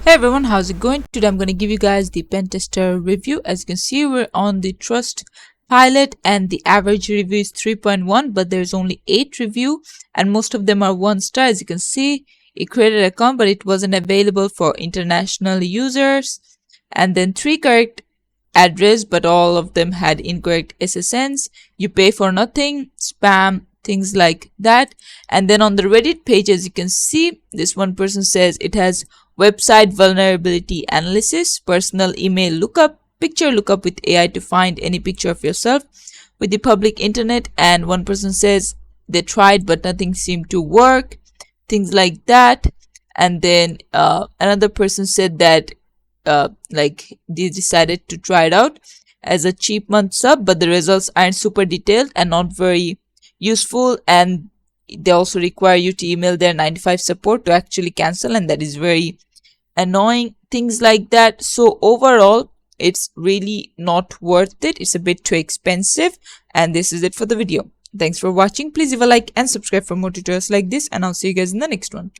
Hey everyone, how's it going? Today I'm going to give you guys the Pentester review. As you can see, we're on the Trust pilot and the average review is 3.1, but there's only 8 review and most of them are 1 star. As you can see, it created an account but it wasn't available for international users, and then 3 correct address but all of them had incorrect SSNs. You pay for nothing, spam, things like that. And then on the Reddit page, as you can see, this one person says it has website vulnerability analysis, personal email lookup, picture lookup with AI to find any picture of yourself with the public internet. And one person says they tried but nothing seemed to work, things like that. And then another person said that like they decided to try it out as a cheap month sub, but the results aren't super detailed and not very useful, and they also require you to email their 95 support to actually cancel, and that is very annoying, things like that. So overall it's really not worth it. It's a bit too expensive, and this is it for the video. Thanks for watching. Please leave a like and subscribe for more tutorials like this, and I'll see you guys in the next one.